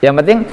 Yang penting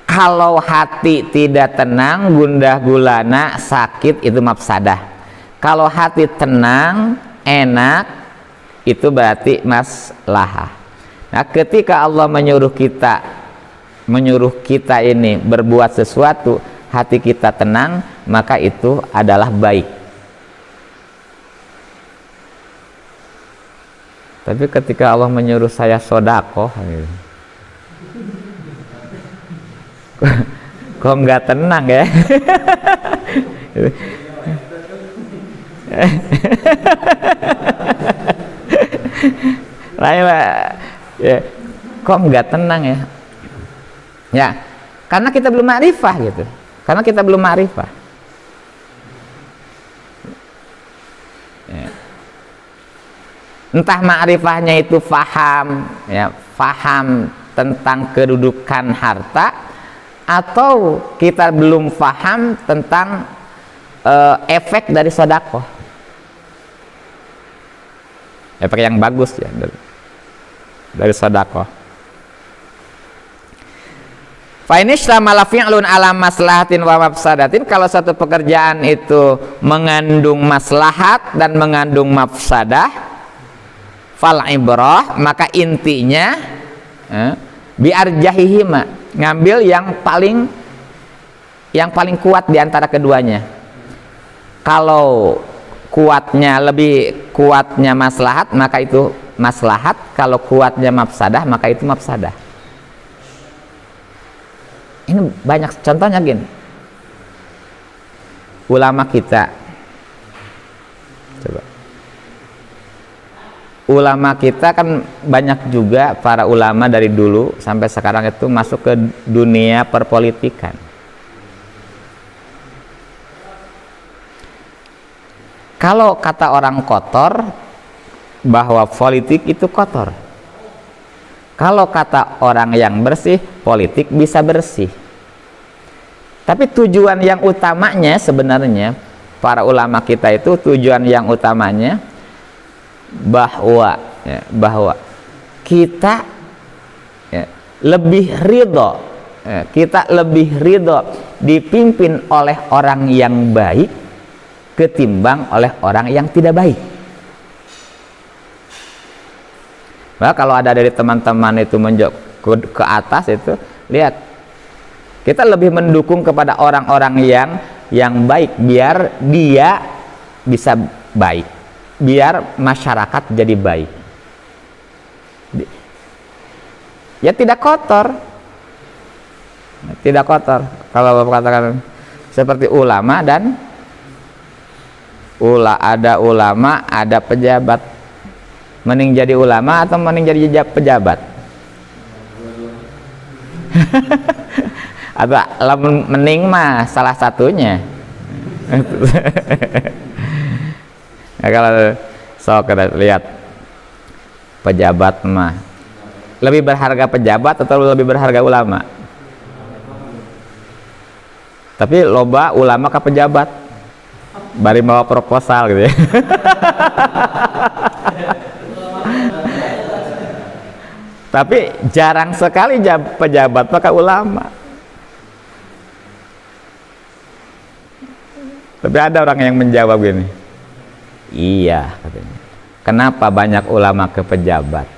kalau hati tidak tenang, gundah gulana, sakit, itu mafsadah. Kalau hati tenang, enak, itu berarti maslahah. Nah, ketika Allah menyuruh kita ini berbuat sesuatu, hati kita tenang, maka itu adalah baik. Tapi ketika Allah menyuruh saya sedekah, kok nggak tenang ya? Lain ya, kok nggak tenang ya? Ya, karena kita belum ma'rifah gitu. Karena kita belum ma'rifah. Ya. Entah ma'rifahnya itu faham, ya, faham tentang kedudukan harta, atau kita belum faham tentang efek dari sedekah. Efek yang bagus ya dari sedekah. Fa in istamala fi'lun ala maslahatin wa mafsadatin, kalau satu pekerjaan itu mengandung maslahat dan mengandung mafsadah, fal ibrah, maka intinya biarjahihima, ngambil yang paling kuat di antara keduanya. Kalau lebih kuatnya maslahat, maka itu maslahat. Kalau kuatnya mafsadah, maka itu mafsadah. Ini banyak contohnya gini. Ulama kita, coba. Ulama kita kan banyak juga, para ulama dari dulu sampai sekarang itu masuk ke dunia perpolitikan. Kalau kata orang kotor, bahwa politik itu kotor. Kalau kata orang yang bersih, politik bisa bersih. Tapi tujuan yang utamanya sebenarnya, para ulama kita itu tujuan yang utamanya bahwa kita lebih ridho, kita lebih ridho dipimpin oleh orang yang baik ketimbang oleh orang yang tidak baik. Nah, kalau ada dari teman-teman itu menjok ke atas itu, lihat, kita lebih mendukung kepada orang-orang yang baik, biar dia bisa baik, biar masyarakat jadi baik. Ya tidak kotor, tidak kotor. Kalau Bapak katakan seperti ulama dan ada ulama, ada pejabat, mending jadi ulama atau mending jadi pejabat? Atau mending mah salah satunya. Nah, kalau kita lihat pejabat mah, lebih berharga pejabat atau lebih berharga ulama? Tapi loba ulama ke pejabat, bari bawa proposal gitu ya. Tapi jarang sekali pejabat pakai ulama. Tapi ada orang yang menjawab gini, iya katanya, kenapa banyak ulama ke pejabat?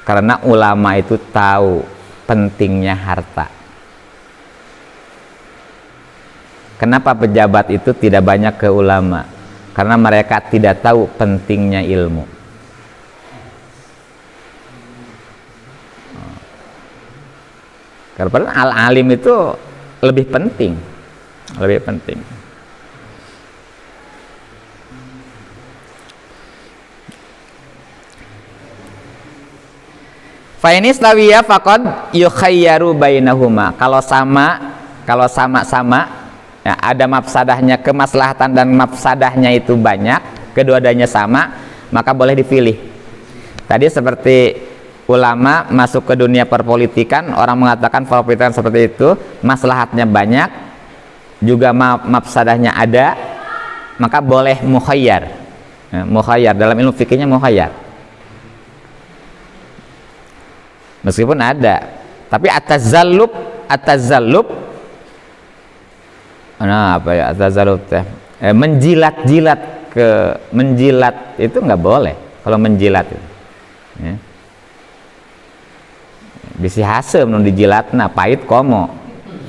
Karena ulama itu tahu pentingnya harta. Kenapa pejabat itu tidak banyak ke ulama? Karena mereka tidak tahu pentingnya ilmu. Karena al-alim itu lebih penting, lebih penting. Fa in istawiya faqad yukhayyaru bainahuma. Kalau sama-sama ya, ada mafsadahnya, kemaslahatan dan mafsadahnya itu banyak, kedua-duanya sama, maka boleh dipilih. Tadi seperti ulama masuk ke dunia perpolitikan, orang mengatakan perpolitikan seperti itu, maslahatnya banyak, juga mafsadahnya ada, maka boleh mukhayyar. Ya, mukhayyar dalam ilmu fikihnya mukhayyar. Meskipun ada Tapi at-tazallub nah apa ya at-tazallub teh menjilat-jilat menjilat itu nggak boleh kalau menjilat itu ya. Bisi hasem nu dijilatna pahit komo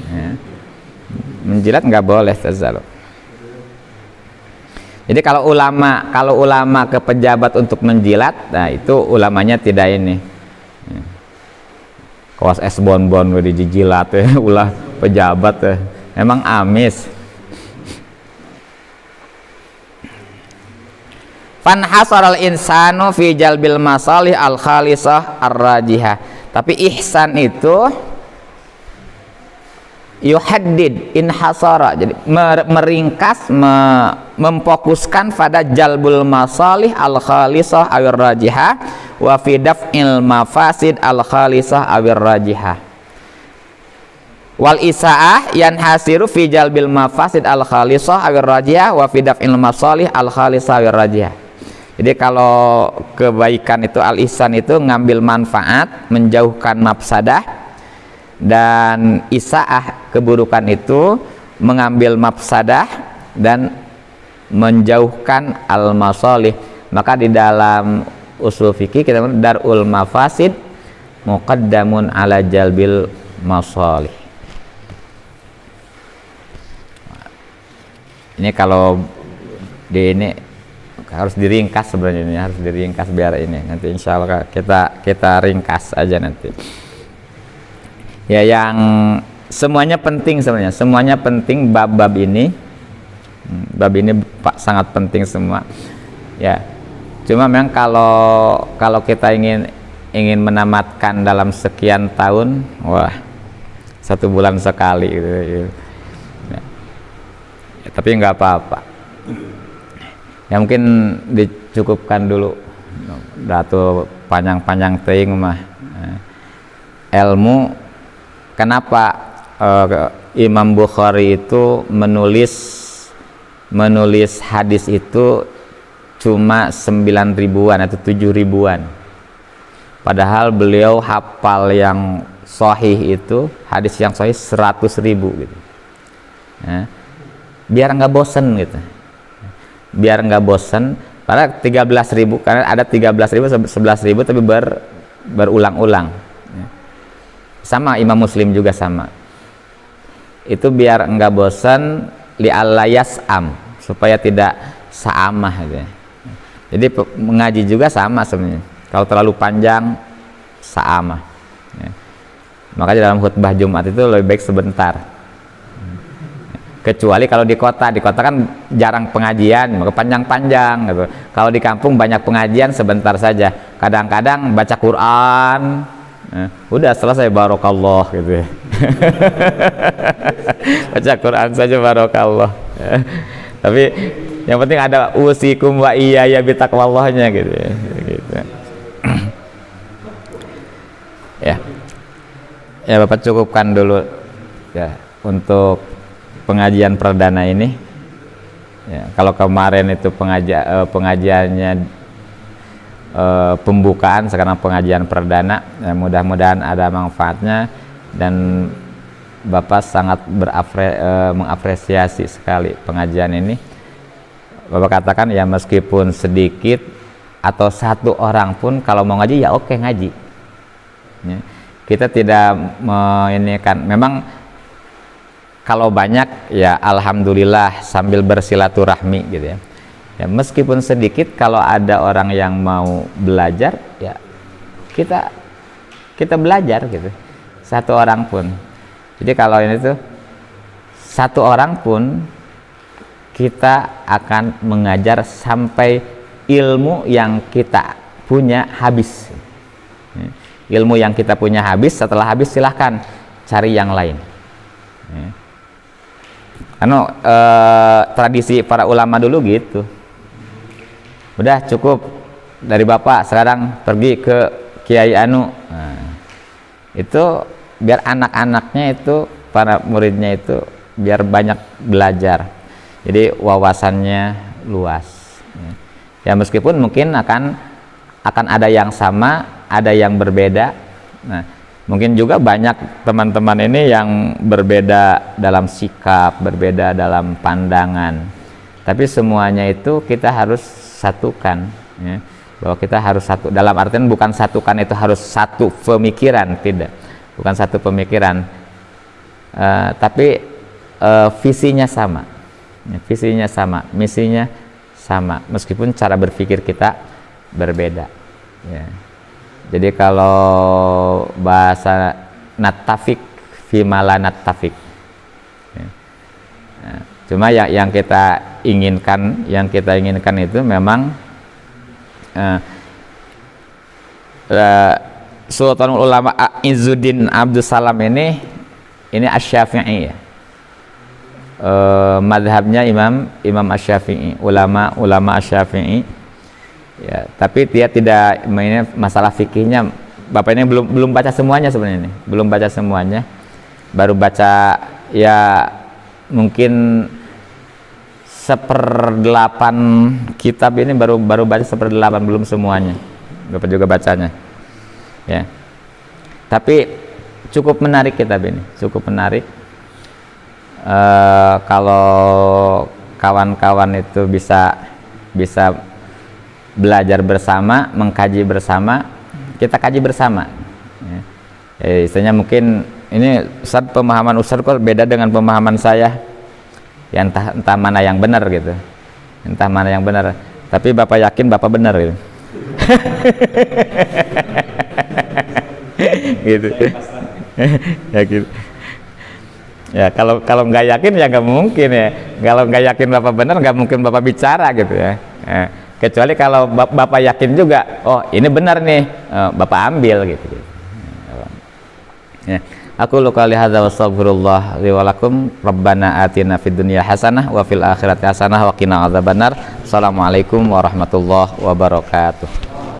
ya. Menjilat nggak boleh tazallub. Jadi kalau ulama ke pejabat untuk menjilat, nah itu ulamanya tidak ini. Kawas es bonbon udah dijilat ya, ulah pejabat ya. Emang amis. Fanhasaral insanu fi jalbil masalih al khalisah ar-rajihah. Tapi ihsan itu yuhaddid inhasara, jadi meringkas memfokuskan pada jalbul masalih al khalisah awir rajihah wa fi daf'il mafasid al khalisah awir rajihah. Wal isaah yanhasiru fi jalbil mafasid al khalisah awir rajihah wa fi daf'il masalih al khalisah awir rajihah. Jadi kalau kebaikan itu al ihsan itu ngambil manfaat, menjauhkan mafsadah, dan isaah keburukan itu mengambil mafsadah dan menjauhkan al-masalih. Maka di dalam usul fikih kita darul mafasid muqaddamun ala jalbil masalih. Ini kalau di ini harus diringkas sebenarnya, ini harus diringkas biar ini nanti insya Allah kita ringkas aja nanti. Ya, yang semuanya penting sebenarnya, semuanya penting bab-bab ini. Bab ini sangat penting semua. Ya. Cuma memang kalau kita ingin menamatkan dalam sekian tahun, wah, 1 bulan sekali gitu. Ya. Ya, tapi nggak apa-apa. Ya mungkin dicukupkan dulu. Datu panjang-panjang teuing mah. Ilmu. Kenapa Imam Bukhari itu menulis hadis itu cuma 9 ribuan atau 7 ribuan, padahal beliau hafal yang sahih itu, hadis yang sahih 100 ribu gitu. Nah, biar nggak bosen gitu, biar nggak bosen. Karena 13 ribu, karena ada 13 ribu 11 ribu tapi berulang-ulang. Sama Imam Muslim juga sama. Itu biar enggak bosan, li'alla yas'am, supaya tidak sa'amah gitu ya. Jadi mengaji juga sama sebenarnya. Kalau terlalu panjang sa'amah. Ya. Makanya dalam khutbah Jumat itu lebih baik sebentar. Kecuali kalau di kota kan jarang pengajian, maka panjang-panjang gitu. Kalau di kampung banyak pengajian, sebentar saja. Kadang-kadang baca Quran, udah selesai barokallah gitu ya. Baca Quran saja barokallah. Tapi yang penting ada usikum wa iyaya bitaqwallahnya gitu ya. Gitu. Ya Bapak cukupkan dulu ya untuk pengajian perdana ini. Ya, kalau kemarin itu pengajiannya pembukaan, sekarang pengajian perdana, ya, mudah-mudahan ada manfaatnya dan Bapak sangat mengapresiasi sekali pengajian ini. Bapak katakan ya meskipun sedikit atau 1 orang pun kalau mau ngaji ya oke ngaji ya. Kita tidak kan memang kalau banyak ya alhamdulillah sambil bersilaturahmi gitu ya. Ya, meskipun sedikit, kalau ada orang yang mau belajar, ya kita belajar gitu. 1 orang pun. Jadi kalau ini tuh 1 orang pun kita akan mengajar sampai ilmu yang kita punya habis. Ilmu yang kita punya habis, setelah habis silahkan cari yang lain. Karena tradisi para ulama dulu gitu. Udah cukup dari Bapak, sekarang pergi ke Kiai Anu. Nah, itu biar anak-anaknya itu, para muridnya itu biar banyak belajar. Jadi wawasannya luas. Ya meskipun mungkin akan ada yang sama, ada yang berbeda. Nah, Mungkin juga banyak teman-teman ini yang berbeda dalam sikap, berbeda dalam pandangan, tapi semuanya itu kita harus satukan, ya. Bahwa kita harus satu, dalam artian bukan satukan itu harus satu pemikiran, tidak, bukan satu pemikiran, tapi visinya sama, ya, visinya sama, misinya sama, meskipun cara berpikir kita berbeda, ya. Jadi kalau bahasa natafik fimala natafik, ya. Nah, cuma yang kita inginkan, itu memang Sultanul Ulama Izzuddin Abdus Salam ini Asy-Syafi'i, ya. Madhabnya Imam Asy-Syafi'i, ulama Asy-Syafi'i. Ya, tapi dia tidak mainnya masalah fikihnya. Bapak ini belum baca semuanya sebenarnya ini. Belum baca semuanya. Baru baca ya mungkin 1/8 kitab ini, baru baca 1/8, belum semuanya. Bapak juga bacanya. Ya. Tapi cukup menarik kitab ini, cukup menarik. Kalau kawan-kawan itu bisa belajar bersama, mengkaji bersama, kita kaji bersama, ya. Istilahnya mungkin ini Ustaz, pemahaman Ustaz kok beda dengan pemahaman saya, ya entah mana yang benar gitu, entah mana yang benar, tapi Bapak yakin Bapak benar gitu. Gitu. Ya gitu. Ya kalau nggak yakin ya nggak mungkin, ya. Kalau nggak yakin Bapak benar, nggak mungkin Bapak bicara gitu, ya. Kecuali kalau Bapak yakin juga, oh ini benar nih, Bapak ambil gitu. Ya. Aku qouli hadza wa astaghfirullah li wa lakum. Rabbana atina fid dunya hasanah wa fil akhirati hasanah wa qina adzabannar. Assalamualaikum warahmatullahi wabarakatuh.